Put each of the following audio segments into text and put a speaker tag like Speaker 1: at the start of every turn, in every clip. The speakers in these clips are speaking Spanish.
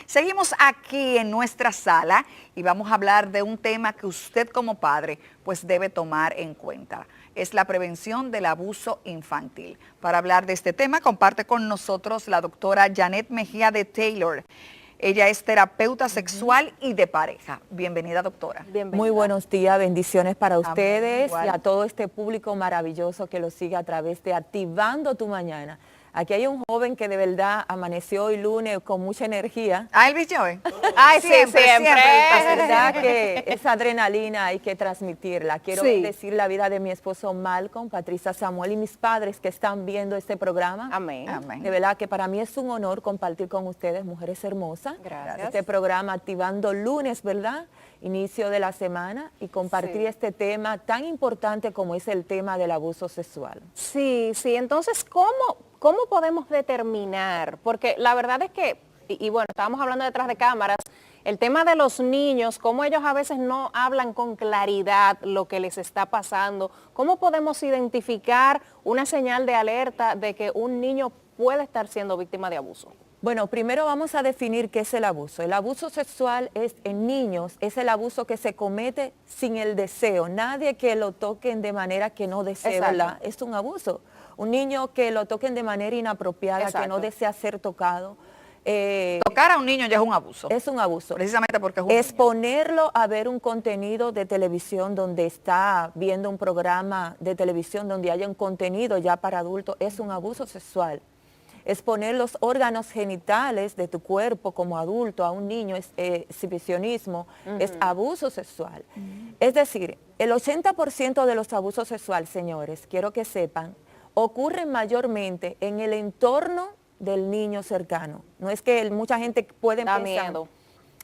Speaker 1: Seguimos aquí en nuestra sala y vamos a hablar de un tema que usted como padre pues debe tomar en cuenta. Es la prevención del abuso infantil. Para hablar de este tema comparte con nosotros la doctora Janet Mejía de Taylor. Ella es terapeuta sexual y de pareja. Bienvenida, doctora.
Speaker 2: Bienvenida.
Speaker 3: Muy buenos días, bendiciones para ustedes
Speaker 1: igual.
Speaker 3: y a todo este público maravilloso que lo sigue a través de Activando tu Mañana. Aquí hay un joven que de verdad amaneció hoy lunes con mucha energía.
Speaker 1: Elvis Joy.
Speaker 2: Ay, siempre.
Speaker 3: La verdad que esa adrenalina hay que transmitirla. Quiero bendecir la vida de mi esposo Malcolm, Patricia Samuel y mis padres que están viendo este programa.
Speaker 2: Amén.
Speaker 1: Amén.
Speaker 3: De verdad que para mí es un honor compartir con ustedes, mujeres hermosas.
Speaker 2: Gracias.
Speaker 3: Este programa Activando Lunes, ¿verdad? Inicio de la semana y compartir este tema tan importante como es el tema del abuso sexual.
Speaker 2: Sí. Entonces, ¿cómo podemos determinar? Porque la verdad es que, y bueno, estábamos hablando detrás de cámaras, el tema de los niños, cómo ellos a veces no hablan con claridad lo que les está pasando. ¿Cómo podemos identificar una señal de alerta de que un niño puede estar siendo víctima de abuso?
Speaker 3: Bueno, primero vamos a definir qué es el abuso. El abuso sexual en niños es el abuso que se comete sin el deseo. Nadie que lo toquen de manera que no desee, ¿verdad? Es un abuso. Un niño que lo toquen de manera inapropiada, que no desea ser tocado.
Speaker 1: Tocar a un niño ya es un abuso.
Speaker 3: Es un abuso.
Speaker 1: Precisamente porque es un
Speaker 3: Exponerlo a ver un contenido de televisión donde está viendo un programa de televisión donde haya un contenido ya para adultos es un abuso sexual. Exponer los órganos genitales de tu cuerpo como adulto a un niño es exhibicionismo, es abuso sexual. Es decir, el 80% de los abusos sexuales, señores, quiero que sepan, ocurren mayormente en el entorno del niño cercano. No es que mucha gente puede pensar,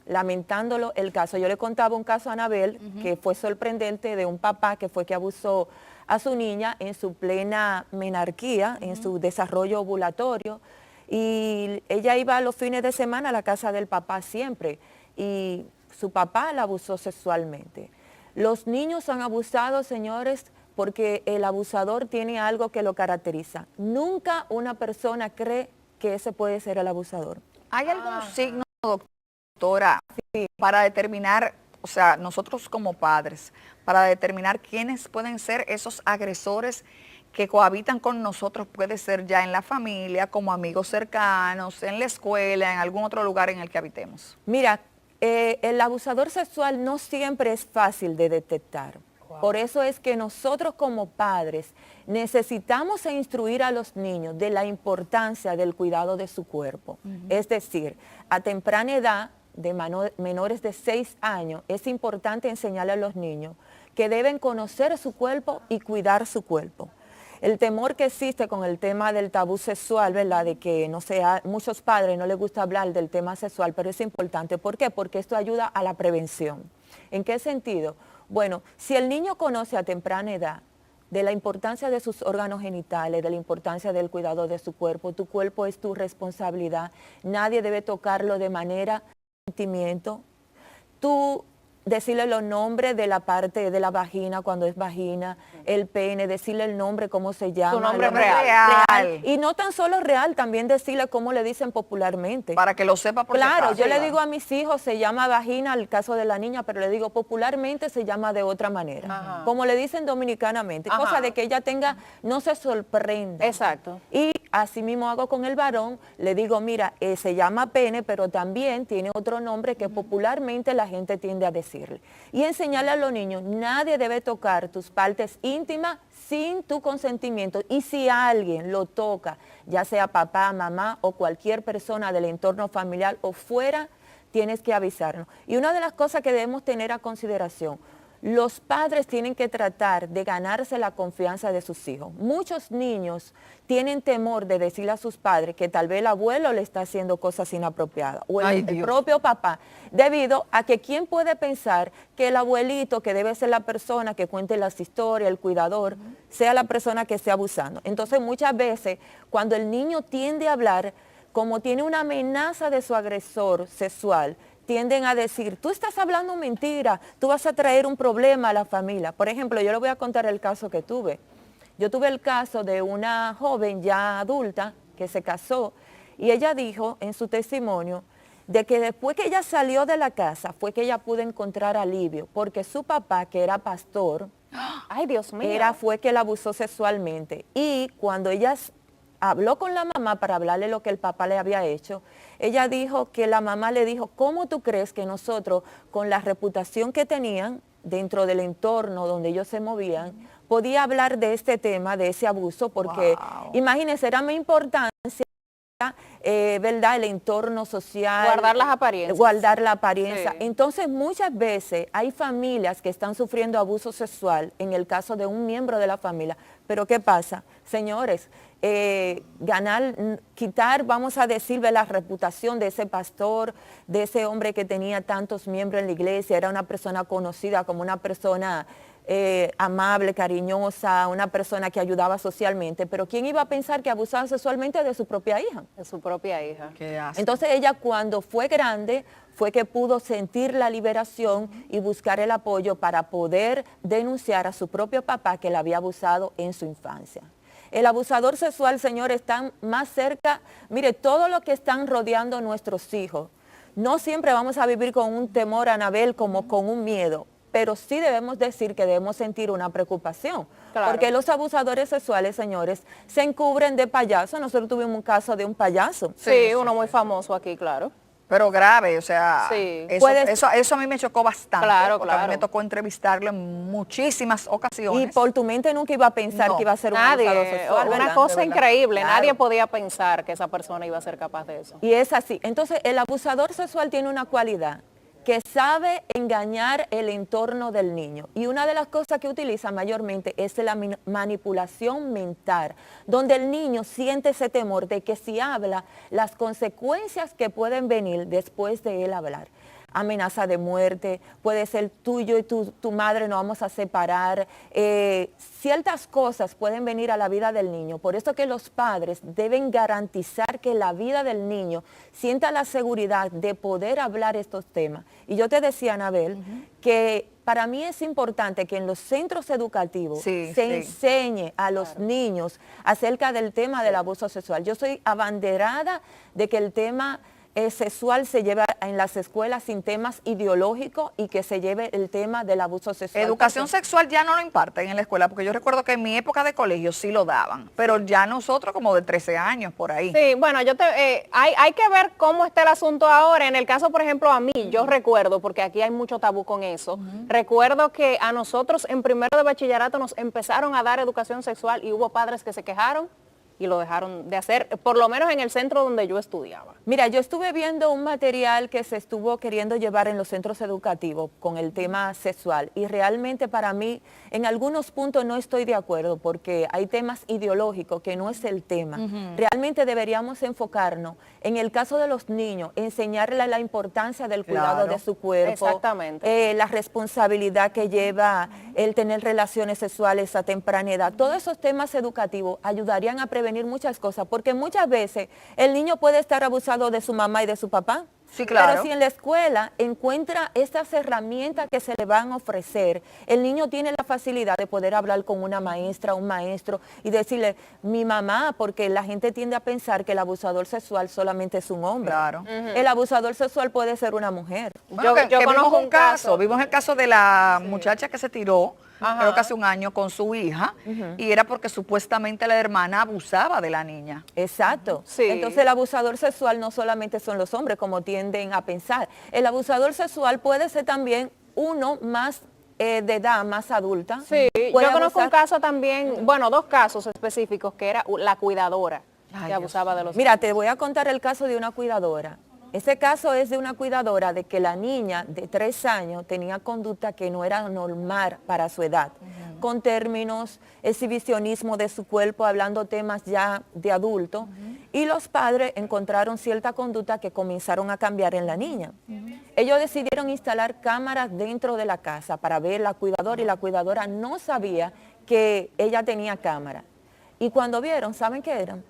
Speaker 3: lamentándolo el caso. Yo le contaba un caso a Anabel que fue sorprendente de un papá que fue que abusó a su niña en su plena menarquía, en su desarrollo ovulatorio, y ella iba los fines de semana a la casa del papá siempre, y su papá la abusó sexualmente. Los niños son abusados, señores, porque el abusador tiene algo que lo caracteriza. Nunca una persona cree que ese puede ser el abusador.
Speaker 1: ¿Hay algún signo, doctora, para determinar, o sea, nosotros como padres, para determinar quiénes pueden ser esos agresores que cohabitan con nosotros? Puede ser ya en la familia, como amigos cercanos, en la escuela, en algún otro lugar en el que habitemos.
Speaker 3: Mira, el abusador sexual no siempre es fácil de detectar. Por eso es que nosotros como padres necesitamos instruir a los niños de la importancia del cuidado de su cuerpo. Es decir, a temprana edad, de menores de 6 años, es importante enseñarle a los niños que deben conocer su cuerpo y cuidar su cuerpo. El temor que existe con el tema del tabú sexual, ¿verdad? De que no sea, muchos padres no les gusta hablar del tema sexual, pero es importante. ¿Por qué? Porque esto ayuda a la prevención. ¿En qué sentido? Bueno, si el niño conoce a temprana edad de la importancia de sus órganos genitales, de la importancia del cuidado de su cuerpo, tu cuerpo es tu responsabilidad, nadie debe tocarlo de manera sentimiento. Tú decirle los nombres de la parte de la vagina cuando es vagina, el pene, decirle el nombre, cómo se llama.
Speaker 2: Su nombre
Speaker 1: real.
Speaker 3: Y no tan solo real, también decirle cómo le dicen popularmente.
Speaker 1: Para que lo sepa por
Speaker 3: Claro,
Speaker 1: si
Speaker 3: yo
Speaker 1: acaso.
Speaker 3: le digo a mis hijos, se llama vagina, el caso de la niña, pero le digo popularmente se llama de otra manera. Como le dicen dominicanamente, cosa de que ella tenga, no se sorprenda.
Speaker 2: Exacto.
Speaker 3: Y así mismo hago con el varón, le digo, mira, se llama pene, pero también tiene otro nombre que popularmente la gente tiende a decirle. Y enseñarle a los niños, nadie debe tocar tus partes íntimas sin tu consentimiento. Y si alguien lo toca, ya sea papá, mamá o cualquier persona del entorno familiar o fuera, tienes que avisarnos. Y una de las cosas que debemos tener a consideración, los padres tienen que tratar de ganarse la confianza de sus hijos. Muchos niños tienen temor de decirle a sus padres que tal vez el abuelo le está haciendo cosas inapropiadas o el propio papá, debido a que quién puede pensar que el abuelito, que debe ser la persona que cuente las historias, el cuidador, sea la persona que esté abusando. Entonces muchas veces cuando el niño tiende a hablar, como tiene una amenaza de su agresor sexual, tienden a decir, tú estás hablando mentira, tú vas a traer un problema a la familia. Por ejemplo, yo le voy a contar el caso que tuve. Yo tuve el caso de una joven ya adulta que se casó y ella dijo en su testimonio de que después que ella salió de la casa fue que ella pudo encontrar alivio, porque su papá, que era pastor,
Speaker 2: Ay, Dios mío.
Speaker 3: fue que la abusó sexualmente. Y cuando ella habló con la mamá para hablarle lo que el papá le había hecho, ella dijo que la mamá le dijo, ¿cómo tú crees que nosotros, con la reputación que tenían dentro del entorno donde ellos se movían, podía hablar de este tema, de ese abuso? Porque imagínense, era muy importante, ¿verdad? El entorno social.
Speaker 2: Guardar las apariencias.
Speaker 3: Guardar la apariencia.
Speaker 2: Sí.
Speaker 3: Entonces, muchas veces hay familias que están sufriendo abuso sexual en el caso de un miembro de la familia. Pero ¿qué pasa? Señores, quitar, vamos a decirle, la reputación de ese pastor, de ese hombre que tenía tantos miembros en la iglesia, era una persona conocida como una persona amable, cariñosa, una persona que ayudaba socialmente, pero ¿quién iba a pensar que abusaba sexualmente de su propia hija?
Speaker 2: De su propia hija.
Speaker 1: Qué asco.
Speaker 3: Entonces ella, cuando fue grande, fue que pudo sentir la liberación y buscar el apoyo para poder denunciar a su propio papá que la había abusado en su infancia. El abusador sexual, señor, está más cerca. Mire, todo lo que están rodeando a nuestros hijos, no siempre vamos a vivir con un temor, Anabel, como con un miedo, pero sí debemos decir que debemos sentir una preocupación.
Speaker 2: Claro.
Speaker 3: Porque los abusadores sexuales, señores, se encubren de payaso. Nosotros tuvimos un caso de un payaso.
Speaker 2: Sí, uno muy famoso aquí, claro.
Speaker 1: Pero grave, o sea,
Speaker 2: Sí.
Speaker 1: eso a mí me chocó bastante.
Speaker 2: Claro,
Speaker 1: porque a mí
Speaker 2: claro.
Speaker 1: me tocó entrevistarlo en muchísimas ocasiones.
Speaker 3: Y por tu mente nunca iba a pensar
Speaker 1: No,
Speaker 3: que iba a ser un abusador
Speaker 2: Nadie,
Speaker 3: sexual,
Speaker 2: una
Speaker 3: ¿verdad?
Speaker 2: cosa
Speaker 1: De verdad.
Speaker 2: increíble,
Speaker 1: Claro.
Speaker 2: nadie podía pensar que esa persona iba a ser capaz de eso.
Speaker 3: Y es así. Entonces, el abusador sexual tiene una cualidad, que sabe engañar el entorno del niño. Y una de las cosas que utiliza mayormente es la manipulación mental, donde el niño siente ese temor de que si habla, las consecuencias que pueden venir después de él hablar. Amenaza de muerte, puede ser tuyo y tu madre nos vamos a separar. Ciertas cosas pueden venir a la vida del niño. Por eso que los padres deben garantizar que la vida del niño sienta la seguridad de poder hablar estos temas. Y yo te decía, Anabel, que para mí es importante que en los centros educativos se enseñe a los niños acerca del tema del abuso sexual. Yo soy abanderada de que el tema sexual se lleva en las escuelas sin temas ideológicos y que se lleve el tema del abuso sexual.
Speaker 1: Educación sexual ya no lo imparten en la escuela, porque yo recuerdo que en mi época de colegio sí lo daban, pero ya nosotros como de 13 años por ahí.
Speaker 2: Sí, bueno, hay que ver cómo está el asunto ahora. En el caso, por ejemplo, a mí, yo recuerdo, porque aquí hay mucho tabú con eso, recuerdo que a nosotros en primero de bachillerato nos empezaron a dar educación sexual y hubo padres que se quejaron y lo dejaron de hacer, por lo menos en el centro donde yo estudiaba.
Speaker 3: Mira, yo estuve viendo un material que se estuvo queriendo llevar en los centros educativos con el tema sexual y realmente para mí en algunos puntos no estoy de acuerdo porque hay temas ideológicos que no es el tema. Realmente deberíamos enfocarnos en el caso de los niños, enseñarles la importancia del cuidado de su cuerpo,
Speaker 2: Exactamente.
Speaker 3: la responsabilidad que lleva el tener relaciones sexuales a temprana edad. Todos esos temas educativos ayudarían a prevenir muchas cosas, porque muchas veces el niño puede estar abusado de su mamá y de su papá.
Speaker 1: Sí, claro.
Speaker 3: Pero si en la escuela encuentra estas herramientas que se le van a ofrecer, el niño tiene la facilidad de poder hablar con una maestra, un maestro y decirle, mi mamá, porque la gente tiende a pensar que el abusador sexual solamente es un hombre.
Speaker 1: Claro.
Speaker 3: El abusador sexual puede ser una mujer.
Speaker 1: Bueno,
Speaker 2: Yo
Speaker 1: que
Speaker 2: conozco
Speaker 1: vimos
Speaker 2: un caso.
Speaker 1: vimos el caso de la muchacha que se tiró, creo que hace un año, con su hija, y era porque supuestamente la hermana abusaba de la niña.
Speaker 3: Exacto.
Speaker 2: Sí.
Speaker 3: Entonces el abusador sexual no solamente son los hombres como tienden a pensar. El abusador sexual puede ser también uno más de edad, más adulta.
Speaker 2: Sí,
Speaker 3: Puede
Speaker 2: yo conozco un
Speaker 3: abusar.
Speaker 2: caso también, bueno, dos casos específicos, que era la cuidadora que abusaba de los
Speaker 3: Mira, te voy a contar el caso de una cuidadora. Ese caso es de una cuidadora de que la niña de 3 años tenía conducta que no era normal para su edad, con términos, exhibicionismo de su cuerpo, hablando temas ya de adulto, y los padres encontraron cierta conducta que comenzaron a cambiar en la niña. Ellos decidieron instalar cámaras dentro de la casa para ver la cuidadora y la cuidadora no sabía que ella tenía cámara. Y cuando vieron, ¿saben qué eran?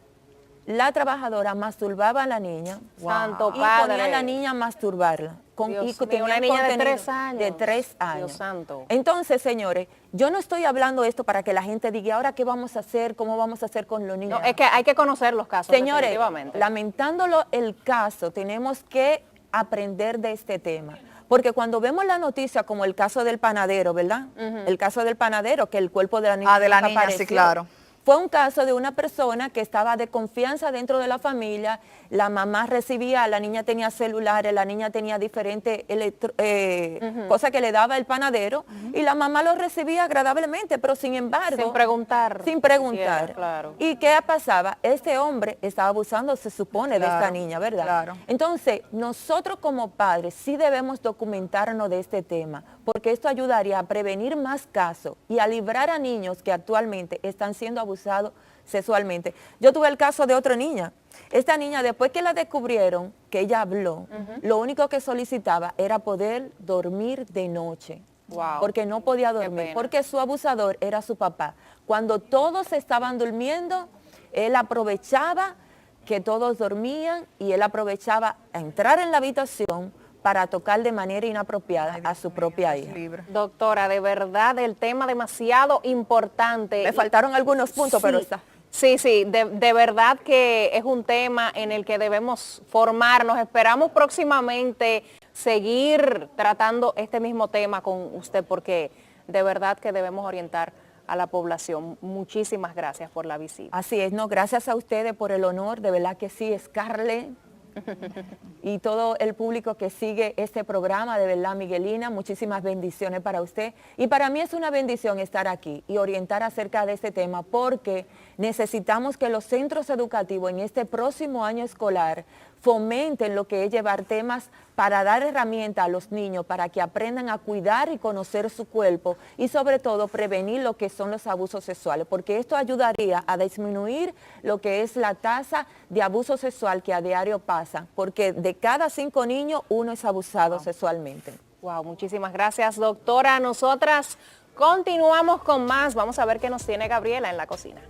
Speaker 3: La trabajadora masturbaba a la niña
Speaker 2: Santo
Speaker 3: y
Speaker 2: Padre.
Speaker 3: ponía a la niña a masturbarla.
Speaker 2: Dios mío,
Speaker 3: tenía
Speaker 2: una niña de
Speaker 3: contenido
Speaker 2: 3 años.
Speaker 3: De 3 años.
Speaker 2: Dios santo.
Speaker 3: Entonces, señores, yo no estoy hablando esto para que la gente diga, ahora qué vamos a hacer, cómo vamos a hacer con los niños.
Speaker 2: No, es que hay que conocer los casos,
Speaker 3: Señores,
Speaker 2: definitivamente.
Speaker 3: lamentándolo el caso, tenemos que aprender de este tema. Porque cuando vemos la noticia como el caso del panadero, ¿verdad? El caso del panadero, que el cuerpo de la niña
Speaker 1: de la niña, sí,
Speaker 3: desapareció.
Speaker 1: claro.
Speaker 3: Fue un caso de una persona que estaba de confianza dentro de la familia, la mamá recibía, la niña tenía celulares, la niña tenía diferentes cosas que le daba el panadero y la mamá lo recibía agradablemente, pero sin embargo...
Speaker 2: Sin preguntar.
Speaker 3: Sin preguntar.
Speaker 2: Sí, claro.
Speaker 3: ¿Y qué pasaba? Este hombre estaba abusando, se supone, de esta niña, ¿verdad?
Speaker 1: Claro.
Speaker 3: Entonces, nosotros como padres sí debemos documentarnos de este tema, porque esto ayudaría a prevenir más casos y a librar a niños que actualmente están siendo abusados sexualmente. Yo tuve el caso de otra niña. Esta niña, después que la descubrieron, que ella habló, lo único que solicitaba era poder dormir de noche.
Speaker 2: Wow.
Speaker 3: Porque no podía dormir, porque su abusador era su papá. Cuando todos estaban durmiendo, él aprovechaba que todos dormían y él aprovechaba a entrar en la habitación para tocar de manera inapropiada a su propia hija.
Speaker 2: Doctora, de verdad el tema demasiado importante.
Speaker 3: Me faltaron algunos puntos,
Speaker 2: Sí,
Speaker 3: pero está.
Speaker 2: Sí, de verdad que es un tema en el que debemos formarnos. Esperamos próximamente seguir tratando este mismo tema con usted porque de verdad que debemos orientar a la población. Muchísimas gracias por la visita.
Speaker 3: Así es, no, gracias a ustedes por el honor, de verdad que sí, Scarlett y todo el público que sigue este programa, de verdad, Miguelina, muchísimas bendiciones para usted. Y para mí es una bendición estar aquí y orientar acerca de este tema porque necesitamos que los centros educativos en este próximo año escolar fomenten lo que es llevar temas para dar herramientas a los niños para que aprendan a cuidar y conocer su cuerpo y sobre todo prevenir lo que son los abusos sexuales, porque esto ayudaría a disminuir lo que es la tasa de abuso sexual que a diario pasa, porque de cada 5 niños, 1 es abusado sexualmente.
Speaker 2: Wow, muchísimas gracias, doctora. Nosotras continuamos con más. Vamos a ver qué nos tiene Gabriela en la cocina.